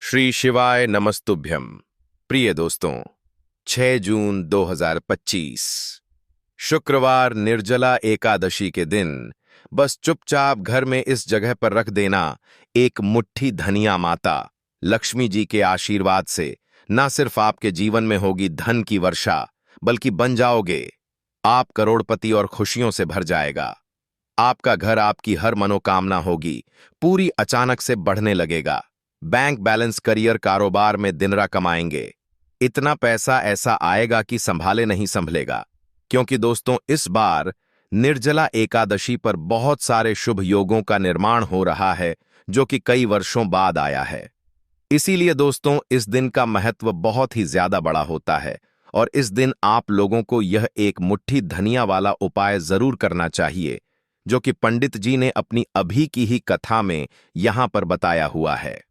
श्री शिवाय नमस्तुभ्यम। प्रिय दोस्तों, 6 जून 2025 शुक्रवार निर्जला एकादशी के दिन बस चुपचाप घर में इस जगह पर रख देना एक मुट्ठी धनिया माता लक्ष्मी जी के आशीर्वाद से न सिर्फ आपके जीवन में होगी धन की वर्षा, बल्कि बन जाओगे आप करोड़पति और खुशियों से भर जाएगा। आपका घर, आपकी हर मनोकामना होगी पूरी अचानक से बढ़ने लगेगा। बैंक बैलेंस, करियर, कारोबार में दिनरा कमाएंगे। इतना पैसा ऐसा आएगा कि संभाले नहीं संभलेगा। क्योंकि दोस्तों, इस बार निर्जला एकादशी पर बहुत सारे शुभ योगों का निर्माण हो रहा है, जो कि कई वर्षों बाद आया है। इसीलिए दोस्तों, इस दिन का महत्व बहुत ही ज्यादा बड़ा होता है और इस दिन आप लोगों को यह एक मुट्ठी धनिया वाला उपाय जरूर करना चाहिए, जो कि पंडित जी ने अपनी अभी की ही कथा में यहां पर बताया हुआ है।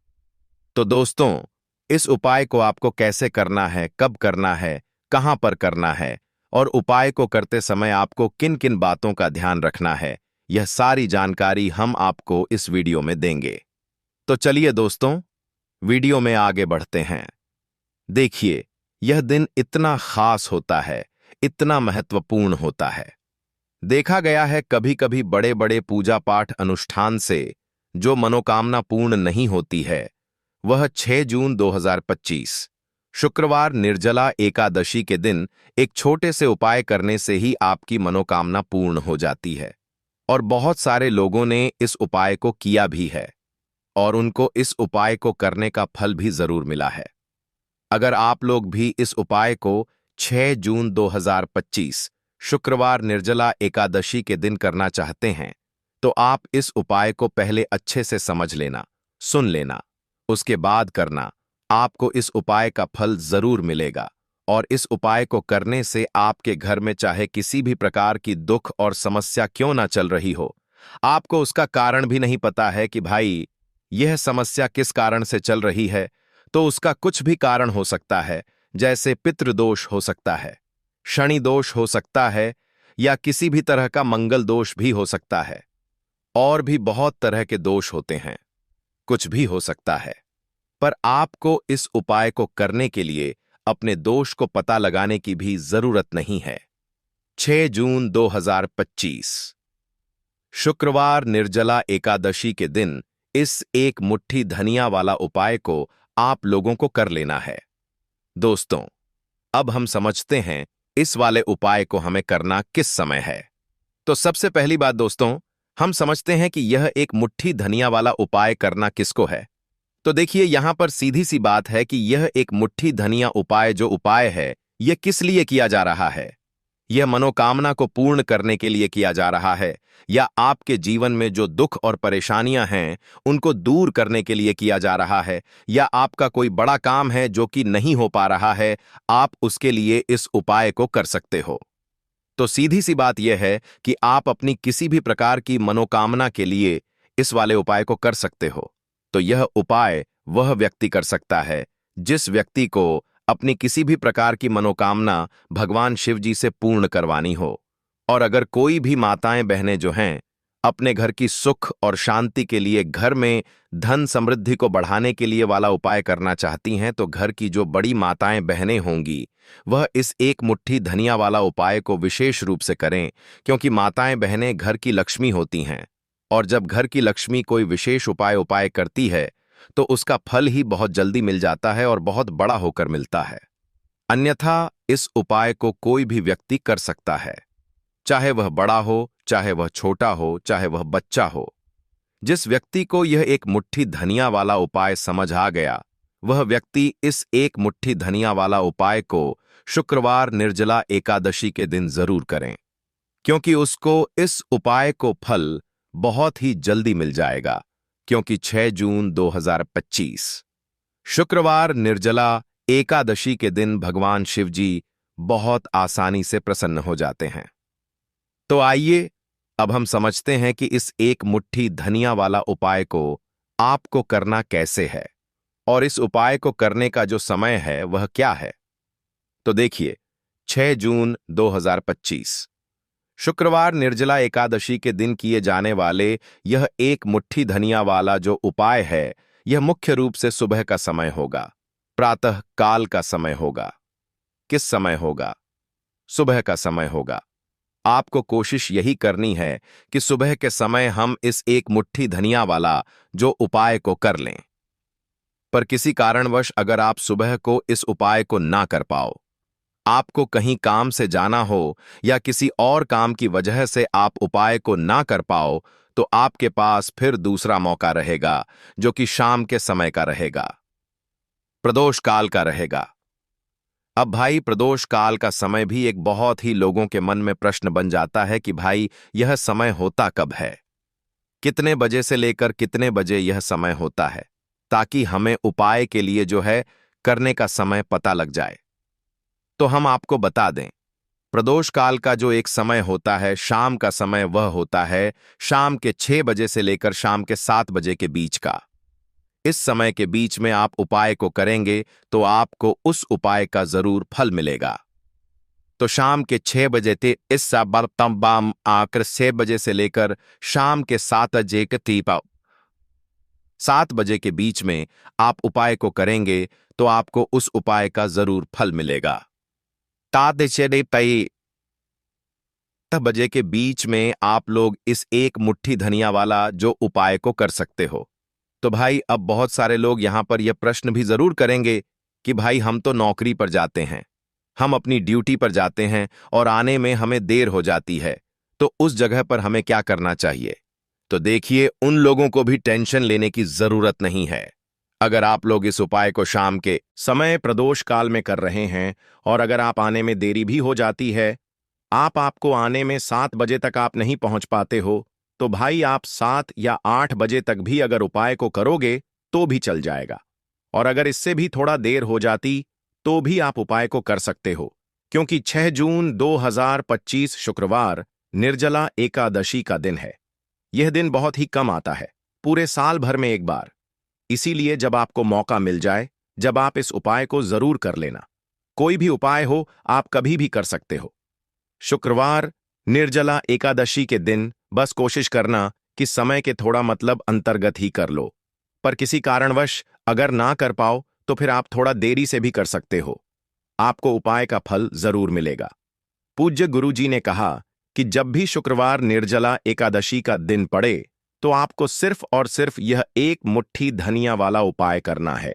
तो दोस्तों, इस उपाय को आपको कैसे करना है, कब करना है, कहां पर करना है और उपाय को करते समय आपको किन किन बातों का ध्यान रखना है, यह सारी जानकारी हम आपको इस वीडियो में देंगे। तो चलिए दोस्तों, वीडियो में आगे बढ़ते हैं। देखिए, यह दिन इतना खास होता है, इतना महत्वपूर्ण होता है। देखा गया है कभी कभी बड़े बड़े पूजा पाठ अनुष्ठान से जो मनोकामना पूर्ण नहीं होती है, वह 6 जून 2025 शुक्रवार निर्जला एकादशी के दिन एक छोटे से उपाय करने से ही आपकी मनोकामना पूर्ण हो जाती है। और बहुत सारे लोगों ने इस उपाय को किया भी है और उनको इस उपाय को करने का फल भी जरूर मिला है। अगर आप लोग भी इस उपाय को 6 जून 2025 शुक्रवार निर्जला एकादशी के दिन करना चाहते हैं, तो आप इस उपाय को पहले अच्छे से समझ लेना, सुन लेना, उसके बाद करना। आपको इस उपाय का फल जरूर मिलेगा और इस उपाय को करने से आपके घर में चाहे किसी भी प्रकार की दुख और समस्या क्यों ना चल रही हो, आपको उसका कारण भी नहीं पता है कि भाई यह समस्या किस कारण से चल रही है, तो उसका कुछ भी कारण हो सकता है। जैसे पितृदोष हो सकता है, शनि दोष हो सकता है, या किसी भी तरह का मंगल दोष भी हो सकता है। और भी बहुत तरह के दोष होते हैं, कुछ भी हो सकता है। पर आपको इस उपाय को करने के लिए अपने दोष को पता लगाने की भी जरूरत नहीं है। 6 जून 2025 शुक्रवार निर्जला एकादशी के दिन इस एक मुट्ठी धनिया वाला उपाय को आप लोगों को कर लेना है। दोस्तों, अब हम समझते हैं इस वाले उपाय को हमें करना किस समय है। तो सबसे पहली बात दोस्तों, हम समझते हैं कि यह एक मुट्ठी धनिया वाला उपाय करना किसको है। तो देखिए, यहां पर सीधी सी बात है कि यह एक मुट्ठी धनिया उपाय जो उपाय है, यह किस लिए किया जा रहा है। यह मनोकामना को पूर्ण करने के लिए किया जा रहा है, या आपके जीवन में जो दुख और परेशानियां हैं उनको दूर करने के लिए किया जा रहा है, या आपका कोई बड़ा काम है जो कि नहीं हो पा रहा है, आप उसके लिए इस उपाय को कर सकते हो। तो सीधी सी बात यह है कि आप अपनी किसी भी प्रकार की मनोकामना के लिए इस वाले उपाय को कर सकते हो। तो यह उपाय वह व्यक्ति कर सकता है जिस व्यक्ति को अपनी किसी भी प्रकार की मनोकामना भगवान शिव जी से पूर्ण करवानी हो। और अगर कोई भी माताएं बहनें जो हैं अपने घर की सुख और शांति के लिए, घर में धन समृद्धि को बढ़ाने के लिए वाला उपाय करना चाहती हैं, तो घर की जो बड़ी माताएं बहनें होंगी वह इस एक मुट्ठी धनिया वाला उपाय को विशेष रूप से करें। क्योंकि माताएं बहनें घर की लक्ष्मी होती हैं और जब घर की लक्ष्मी कोई विशेष उपाय करती है तो उसका फल ही बहुत जल्दी मिल जाता है और बहुत बड़ा होकर मिलता है। अन्यथा इस उपाय को कोई भी व्यक्ति कर सकता है, चाहे वह बड़ा हो, चाहे वह छोटा हो, चाहे वह बच्चा हो। जिस व्यक्ति को यह एक मुट्ठी धनिया वाला उपाय समझ आ गया, वह व्यक्ति इस एक मुट्ठी धनिया वाला उपाय को शुक्रवार निर्जला एकादशी के दिन जरूर करें, क्योंकि उसको इस उपाय को फल बहुत ही जल्दी मिल जाएगा। क्योंकि 6 जून 2025 शुक्रवार निर्जला एकादशी के दिन भगवान शिव जी बहुत आसानी से प्रसन्न हो जाते हैं। तो आइए, अब हम समझते हैं कि इस एक मुट्ठी धनिया वाला उपाय को आपको करना कैसे है और इस उपाय को करने का जो समय है वह क्या है। तो देखिए, 6 जून 2025 शुक्रवार निर्जला एकादशी के दिन किए जाने वाले यह एक मुट्ठी धनिया वाला जो उपाय है, यह मुख्य रूप से सुबह का समय होगा, प्रातः काल का समय होगा। किस समय होगा? सुबह का समय होगा। आपको कोशिश यही करनी है कि सुबह के समय हम इस एक मुट्ठी धनिया वाला जो उपाय को कर लें। पर किसी कारणवश अगर आप सुबह को इस उपाय को ना कर पाओ, आपको कहीं काम से जाना हो या किसी और काम की वजह से आप उपाय को ना कर पाओ, तो आपके पास फिर दूसरा मौका रहेगा, जो कि शाम के समय का रहेगा, प्रदोष काल का रहेगा। अब भाई, प्रदोष काल का समय भी एक बहुत ही लोगों के मन में प्रश्न बन जाता है कि भाई यह समय होता कब है, कितने बजे से लेकर कितने बजे यह समय होता है, ताकि हमें उपाय के लिए जो है करने का समय पता लग जाए। तो हम आपको बता दें, प्रदोष काल का जो एक समय होता है, शाम का समय, वह होता है शाम के 6 बजे से लेकर शाम के 7 बजे के बीच का। इस समय के बीच में आप उपाय को करेंगे तो आपको उस उपाय का जरूर फल मिलेगा। तो शाम के 6 बजे ते इस बाम आकर 6 बजे से लेकर शाम के 7 बजे के बीच में आप उपाय को करेंगे तो आपको उस उपाय का जरूर फल मिलेगा। 7 बजे के बीच में आप लोग इस एक मुट्ठी धनिया वाला जो उपाय को कर सकते हो। तो भाई, अब बहुत सारे लोग यहां पर यह प्रश्न भी जरूर करेंगे कि भाई हम तो नौकरी पर जाते हैं, हम अपनी ड्यूटी पर जाते हैं और आने में हमें देर हो जाती है, तो उस जगह पर हमें क्या करना चाहिए? तो देखिए, उन लोगों को भी टेंशन लेने की जरूरत नहीं है। अगर आप लोग इस उपाय को शाम के समय प्रदोष काल में कर रहे हैं और अगर आप आने में देरी भी हो जाती है, आपको आने में 7 बजे तक आप नहीं पहुंच पाते हो, तो भाई आप 7 या 8 बजे तक भी अगर उपाय को करोगे तो भी चल जाएगा। और अगर इससे भी थोड़ा देर हो जाती तो भी आप उपाय को कर सकते हो, क्योंकि 6 जून 2025 शुक्रवार निर्जला एकादशी का दिन है। यह दिन बहुत ही कम आता है, पूरे साल भर में एक बार। इसीलिए जब आपको मौका मिल जाए, जब आप इस उपाय को जरूर कर लेना। कोई भी उपाय हो, आप कभी भी कर सकते हो। शुक्रवार निर्जला एकादशी के दिन बस कोशिश करना कि समय के थोड़ा मतलब अंतर्गत ही कर लो। पर किसी कारणवश अगर ना कर पाओ तो फिर आप थोड़ा देरी से भी कर सकते हो, आपको उपाय का फल जरूर मिलेगा। पूज्य गुरुजी ने कहा कि जब भी शुक्रवार निर्जला एकादशी का दिन पड़े तो आपको सिर्फ और सिर्फ यह एक मुट्ठी धनिया वाला उपाय करना है।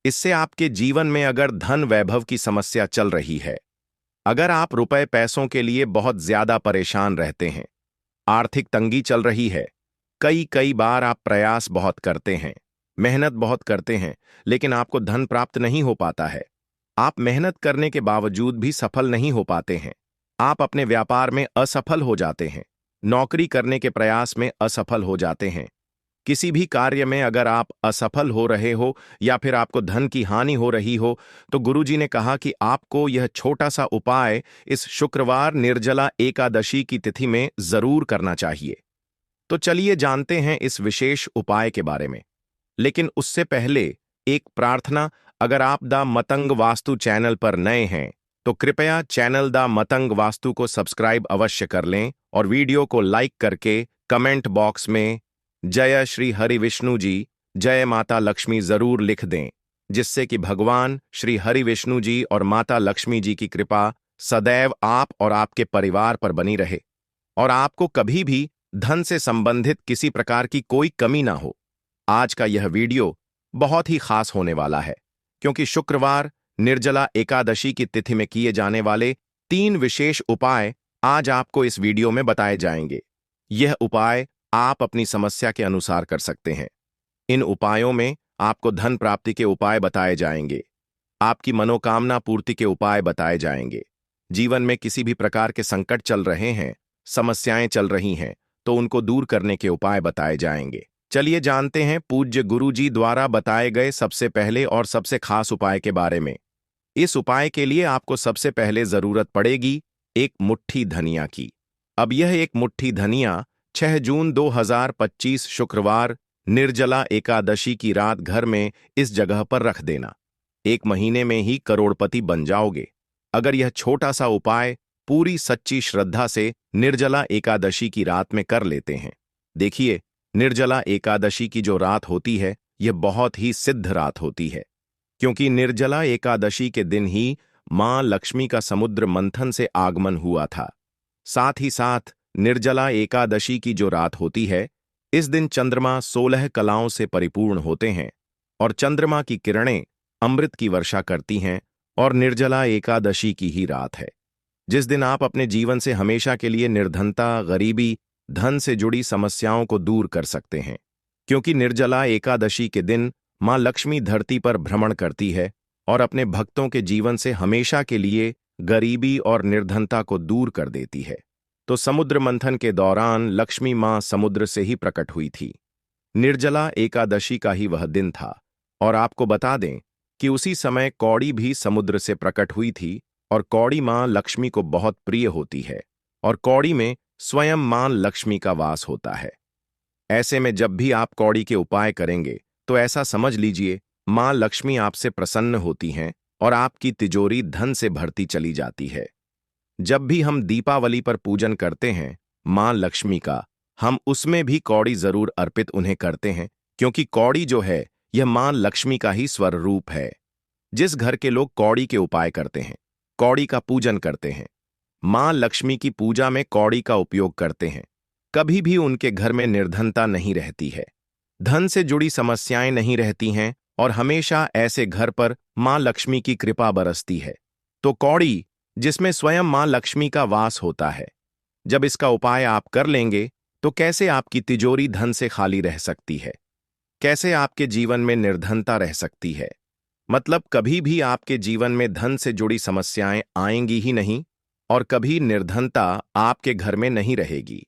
इससे आपके जीवन में अगर धन वैभव की समस्या चल रही है, अगर आप रुपए पैसों के लिए बहुत ज्यादा परेशान रहते हैं, आर्थिक तंगी चल रही है, कई बार आप प्रयास बहुत करते हैं, मेहनत बहुत करते हैं, लेकिन आपको धन प्राप्त नहीं हो पाता है, आप मेहनत करने के बावजूद भी सफल नहीं हो पाते हैं, आप अपने व्यापार में असफल हो जाते हैं, नौकरी करने के प्रयास में असफल हो जाते हैं, किसी भी कार्य में अगर आप असफल हो रहे हो या फिर आपको धन की हानि हो रही हो, तो गुरुजी ने कहा कि आपको यह छोटा सा उपाय इस शुक्रवार निर्जला एकादशी की तिथि में जरूर करना चाहिए। तो चलिए जानते हैं इस विशेष उपाय के बारे में। लेकिन उससे पहले एक प्रार्थना, अगर आप द मतंग वास्तु चैनल पर नए हैं तो कृपया चैनल द मतंग वास्तु को सब्सक्राइब अवश्य कर लें और वीडियो को लाइक करके कमेंट बॉक्स में जय श्री हरि विष्णु जी, जय माता लक्ष्मी जरूर लिख दें, जिससे कि भगवान श्री हरि विष्णु जी और माता लक्ष्मी जी की कृपा सदैव आप और आपके परिवार पर बनी रहे और आपको कभी भी धन से संबंधित किसी प्रकार की कोई कमी ना हो। आज का यह वीडियो बहुत ही खास होने वाला है, क्योंकि शुक्रवार निर्जला एकादशी की तिथि में किए जाने वाले 3 विशेष उपाय आज आपको इस वीडियो में बताए जाएंगे। यह उपाय आप अपनी समस्या के अनुसार कर सकते हैं। इन उपायों में आपको धन प्राप्ति के उपाय बताए जाएंगे, आपकी मनोकामना पूर्ति के उपाय बताए जाएंगे। जीवन में किसी भी प्रकार के संकट चल रहे हैं, समस्याएं चल रही हैं, तो उनको दूर करने के उपाय बताए जाएंगे। चलिए जानते हैं पूज्य गुरुजी द्वारा बताए गए सबसे पहले और सबसे खास उपाय के बारे में। इस उपाय के लिए आपको सबसे पहले जरूरत पड़ेगी एक मुट्ठी धनिया की। अब यह एक मुट्ठी धनिया 6 जून 2025 शुक्रवार निर्जला एकादशी की रात घर में इस जगह पर रख देना। 1 महीने में ही करोड़पति बन जाओगे अगर यह छोटा सा उपाय पूरी सच्ची श्रद्धा से निर्जला एकादशी की रात में कर लेते हैं। देखिए, निर्जला एकादशी की जो रात होती है, यह बहुत ही सिद्ध रात होती है, क्योंकि निर्जला एकादशी के दिन ही मां लक्ष्मी का समुद्र मंथन से आगमन हुआ था। साथ ही साथ निर्जला एकादशी की जो रात होती है, इस दिन चंद्रमा 16 कलाओं से परिपूर्ण होते हैं और चंद्रमा की किरणें अमृत की वर्षा करती हैं, और निर्जला एकादशी की ही रात है जिस दिन आप अपने जीवन से हमेशा के लिए निर्धनता, गरीबी, धन से जुड़ी समस्याओं को दूर कर सकते हैं। क्योंकि निर्जला एकादशी के दिन मां लक्ष्मी धरती पर भ्रमण करती है और अपने भक्तों के जीवन से हमेशा के लिए गरीबी और निर्धनता को दूर कर देती है। तो समुद्र मंथन के दौरान लक्ष्मी मां समुद्र से ही प्रकट हुई थी। निर्जला एकादशी का ही वह दिन था, और आपको बता दें कि उसी समय कौड़ी भी समुद्र से प्रकट हुई थी, और कौड़ी मां लक्ष्मी को बहुत प्रिय होती है, और कौड़ी में स्वयं मां लक्ष्मी का वास होता है। ऐसे में जब भी आप कौड़ी के उपाय करेंगे तो ऐसा समझ लीजिए मां लक्ष्मी आपसे प्रसन्न होती हैं और आपकी तिजोरी धन से भरती चली जाती है। जब भी हम दीपावली पर पूजन करते हैं मां लक्ष्मी का, हम उसमें भी कौड़ी जरूर अर्पित उन्हें करते हैं, क्योंकि कौड़ी जो है यह मां लक्ष्मी का ही स्वर रूप है। जिस घर के लोग कौड़ी के उपाय करते हैं, कौड़ी का पूजन करते हैं, मां लक्ष्मी की पूजा में कौड़ी का उपयोग करते हैं, कभी भी उनके घर में निर्धनता नहीं रहती है, धन से जुड़ी समस्याएं नहीं रहती हैं, और हमेशा ऐसे घर पर मां लक्ष्मी की कृपा बरसती है। तो कौड़ी, जिसमें स्वयं मां लक्ष्मी का वास होता है, जब इसका उपाय आप कर लेंगे तो कैसे आपकी तिजोरी धन से खाली रह सकती है, कैसे आपके जीवन में निर्धनता रह सकती है। मतलब कभी भी आपके जीवन में धन से जुड़ी समस्याएं आएंगी ही नहीं, और कभी निर्धनता आपके घर में नहीं रहेगी।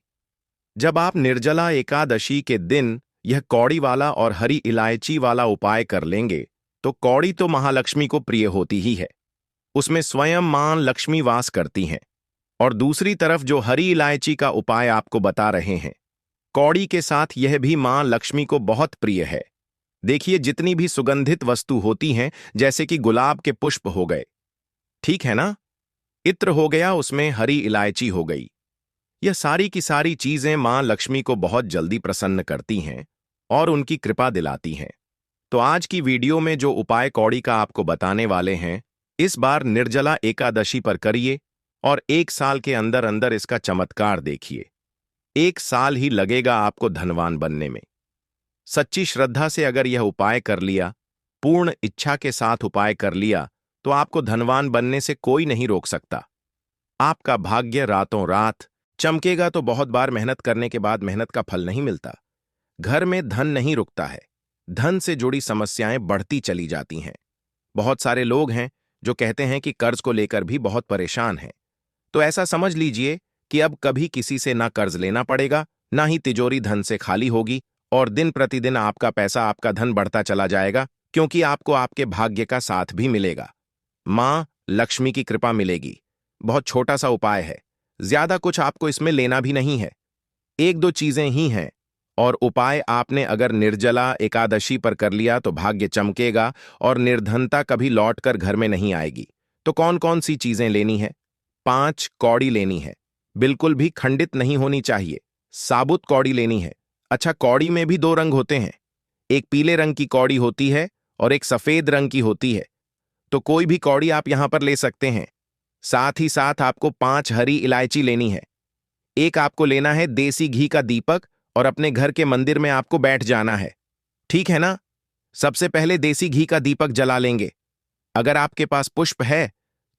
जब आप निर्जला एकादशी के दिन यह कौड़ी वाला और हरी इलायची वाला उपाय कर लेंगे तो कौड़ी तो महालक्ष्मी को प्रिय होती ही है, उसमें स्वयं मां लक्ष्मी वास करती हैं, और दूसरी तरफ जो हरी इलायची का उपाय आपको बता रहे हैं, कौड़ी के साथ यह भी मां लक्ष्मी को बहुत प्रिय है। देखिए, जितनी भी सुगंधित वस्तु होती हैं, जैसे कि गुलाब के पुष्प हो गए, ठीक है ना, इत्र हो गया, उसमें हरी इलायची हो गई, यह सारी की सारी चीजें मां लक्ष्मी को बहुत जल्दी प्रसन्न करती हैं और उनकी कृपा दिलाती हैं। तो आज की वीडियो में जो उपाय कौड़ी का आपको बताने वाले हैं, इस बार निर्जला एकादशी पर करिए और 1 साल के अंदर अंदर इसका चमत्कार देखिए। 1 साल ही लगेगा आपको धनवान बनने में। सच्ची श्रद्धा से अगर यह उपाय कर लिया, पूर्ण इच्छा के साथ उपाय कर लिया, तो आपको धनवान बनने से कोई नहीं रोक सकता। आपका भाग्य रातों रात चमकेगा। तो बहुत बार मेहनत करने के बाद मेहनत का फल नहीं मिलता, घर में धन नहीं रुकता है, धन से जुड़ी समस्याएं बढ़ती चली जाती हैं। बहुत सारे लोग हैं जो कहते हैं कि कर्ज को लेकर भी बहुत परेशान हैं। तो ऐसा समझ लीजिए कि अब कभी किसी से ना कर्ज लेना पड़ेगा, ना ही तिजोरी धन से खाली होगी, और दिन प्रतिदिन आपका पैसा, आपका धन बढ़ता चला जाएगा, क्योंकि आपको आपके भाग्य का साथ भी मिलेगा, मां लक्ष्मी की कृपा मिलेगी। बहुत छोटा सा उपाय है, ज्यादा कुछ आपको इसमें लेना भी नहीं है, 1-2 चीजें ही हैं, और उपाय आपने अगर निर्जला एकादशी पर कर लिया तो भाग्य चमकेगा और निर्धनता कभी लौटकर घर में नहीं आएगी। तो कौन कौन सी चीजें लेनी है? 5 कौड़ी लेनी है, बिल्कुल भी खंडित नहीं होनी चाहिए, साबुत कौड़ी लेनी है। अच्छा, कौड़ी में भी 2 रंग होते हैं, एक पीले रंग की कौड़ी होती है और एक सफेद रंग की होती है। तो कोई भी कौड़ी आप यहां पर ले सकते हैं। साथ ही साथ आपको 5 हरी इलायची लेनी है। एक आपको लेना है देसी घी का दीपक, और अपने घर के मंदिर में आपको बैठ जाना है, ठीक है ना। सबसे पहले देसी घी का दीपक जला लेंगे। अगर आपके पास पुष्प है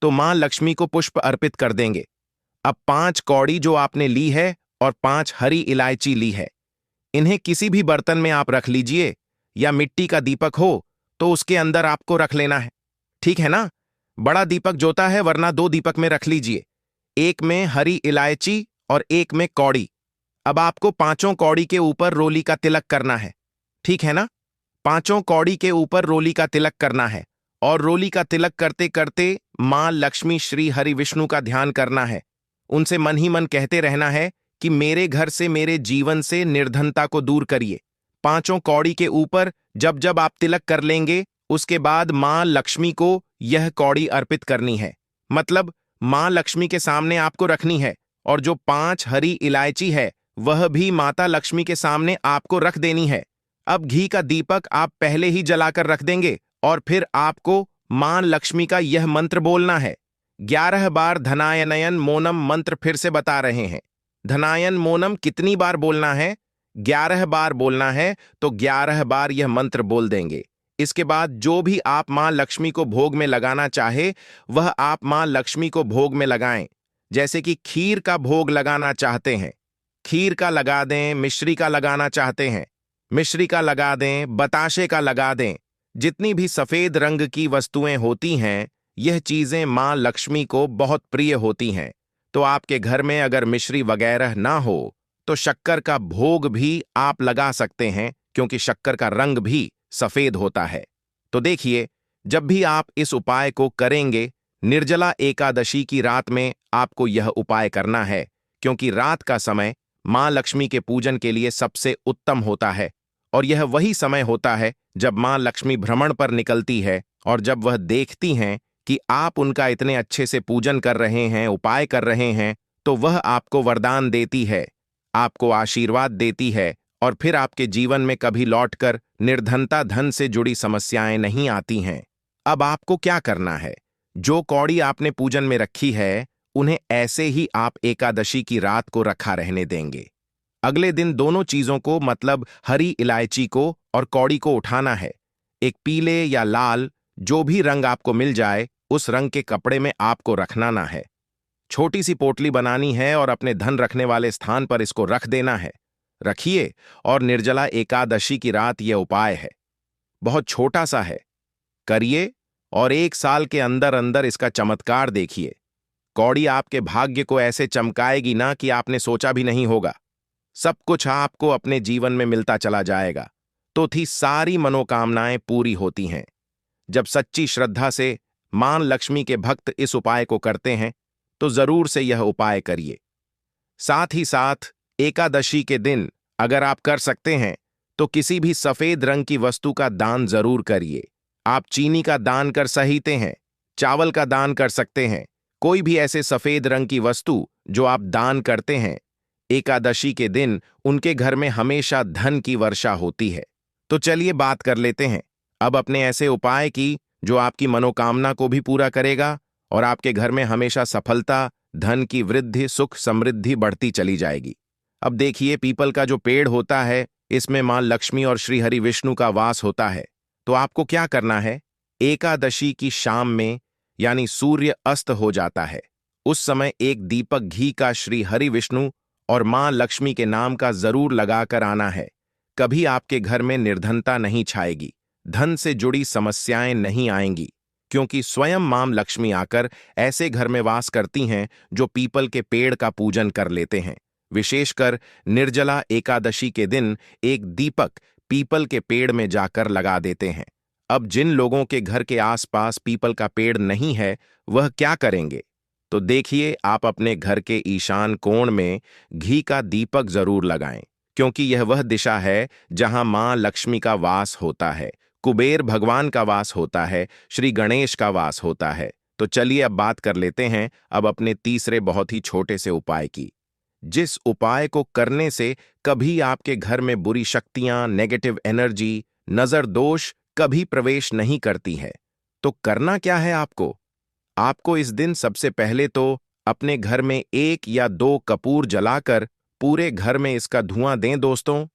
तो मां लक्ष्मी को पुष्प अर्पित कर देंगे। अब 5 कौड़ी जो आपने ली है और 5 हरी इलायची ली है, इन्हें किसी भी बर्तन में आप रख लीजिए, या मिट्टी का दीपक हो तो उसके अंदर आपको रख लेना है, ठीक है ना। बड़ा दीपक जोता है, वरना 2 दीपक में रख लीजिए, एक में हरी इलायची और एक में कौड़ी। अब आपको 5 कौड़ी के ऊपर रोली का तिलक करना है, ठीक है ना। 5 कौड़ी के ऊपर रोली का तिलक करना है, और रोली का तिलक करते करते मां लक्ष्मी श्री हरि विष्णु का ध्यान करना है। उनसे मन ही मन कहते रहना है कि मेरे घर से, मेरे जीवन से निर्धनता को दूर करिए। 5 कौड़ी के ऊपर जब जब आप तिलक कर लेंगे, उसके बाद मां लक्ष्मी को यह कौड़ी अर्पित करनी है, मतलब मां लक्ष्मी के सामने आपको रखनी है, और जो 5 हरी इलायची है वह भी माता लक्ष्मी के सामने आपको रख देनी है। अब घी का दीपक आप पहले ही जलाकर रख देंगे और फिर आपको मां लक्ष्मी का यह मंत्र बोलना है। 11 बार धनायनयन मोनम मंत्र फिर से बता रहे हैं। धनायन मोनम कितनी बार बोलना है? 11 बार बोलना है, तो 11 बार यह मंत्र बोल देंगे। इसके बाद जो भी आप मां लक्ष्मी को भोग में लगाना चाहे वह आप मां लक्ष्मी को भोग में लगाएं। जैसे कि खीर का भोग लगाना चाहते हैं, खीर का लगा दें। मिश्री का लगाना चाहते हैं, मिश्री का लगा दें। बताशे का लगा दें। जितनी भी सफेद रंग की वस्तुएं होती हैं, यह चीजें मां लक्ष्मी को बहुत प्रिय होती हैं। तो आपके घर में अगर मिश्री वगैरह ना हो तो शक्कर का भोग भी आप लगा सकते हैं, क्योंकि शक्कर का रंग भी सफेद होता है। तो देखिए, जब भी आप इस उपाय को करेंगे, निर्जला एकादशी की रात में आपको यह उपाय करना है, क्योंकि रात का समय मां लक्ष्मी के पूजन के लिए सबसे उत्तम होता है। और यह वही समय होता है जब मां लक्ष्मी भ्रमण पर निकलती है, और जब वह देखती हैं कि आप उनका इतने अच्छे से पूजन कर रहे हैं, उपाय कर रहे हैं, तो वह आपको वरदान देती है, आपको आशीर्वाद देती है, और फिर आपके जीवन में कभी लौटकर निर्धनता धन से जुड़ी समस्याएं नहीं आती हैं। अब आपको क्या करना है? जो कौड़ी आपने पूजन में रखी है, उन्हें ऐसे ही आप एकादशी की रात को रखा रहने देंगे। अगले दिन दोनों चीजों को, मतलब हरी इलायची को और कौड़ी को उठाना है। एक पीले या लाल, जो भी रंग आपको मिल जाए, उस रंग के कपड़े में आपको रखना है। छोटी सी पोटली बनानी है और अपने धन रखने वाले स्थान पर इसको रख देना है। रखिए, और निर्जला एकादशी की रात यह उपाय है, बहुत छोटा सा है, करिए और 1 साल के अंदर अंदर इसका चमत्कार देखिए। कौड़ी आपके भाग्य को ऐसे चमकाएगी ना कि आपने सोचा भी नहीं होगा। सब कुछ आपको अपने जीवन में मिलता चला जाएगा। तो थी सारी मनोकामनाएं पूरी होती हैं। जब सच्ची श्रद्धा से मां लक्ष्मी के भक्त इस उपाय को करते हैं, तो जरूर से यह उपाय करिए। साथ ही साथ एकादशी के दिन अगर आप कर सकते हैं तो किसी भी सफेद रंग की वस्तु का दान जरूर करिए। आप चीनी का दान कर सहीते हैं, चावल का दान कर सकते हैं। कोई भी ऐसे सफेद रंग की वस्तु जो आप दान करते हैं, एकादशी के दिन उनके घर में हमेशा धन की वर्षा होती है। तो चलिए बात कर लेते हैं अब अपने ऐसे उपाय की जो आपकी मनोकामना को भी पूरा करेगा और आपके घर में हमेशा सफलता, धन की वृद्धि, सुख समृद्धि बढ़ती चली जाएगी। अब देखिए, पीपल का जो पेड़ होता है, इसमें मां लक्ष्मी और श्री हरि विष्णु का वास होता है। तो आपको क्या करना है? एकादशी की शाम में, यानी सूर्य अस्त हो जाता है, उस समय एक दीपक घी का श्री हरि विष्णु और मां लक्ष्मी के नाम का जरूर लगाकर आना है। कभी आपके घर में निर्धनता नहीं छाएगी, धन से जुड़ी समस्याएं नहीं आएंगी, क्योंकि स्वयं मां लक्ष्मी आकर ऐसे घर में वास करती हैं जो पीपल के पेड़ का पूजन कर लेते हैं। विशेषकर निर्जला एकादशी के दिन एक दीपक पीपल के पेड़ में जाकर लगा देते हैं। अब जिन लोगों के घर के आसपास पीपल का पेड़ नहीं है, वह क्या करेंगे? तो देखिए, आप अपने घर के ईशान कोण में घी का दीपक जरूर लगाएं, क्योंकि यह वह दिशा है जहां मां लक्ष्मी का वास होता है, कुबेर भगवान का वास होता है, श्री गणेश का वास होता है। तो चलिए अब बात कर लेते हैं अब अपने तीसरे बहुत ही छोटे से उपाय की, जिस उपाय को करने से कभी आपके घर में बुरी शक्तियां, नेगेटिव एनर्जी, नजर दोष कभी प्रवेश नहीं करती है। तो करना क्या है आपको? आपको इस दिन सबसे पहले तो अपने घर में 1 या 2 कपूर जलाकर पूरे घर में इसका धुआं दें दोस्तों।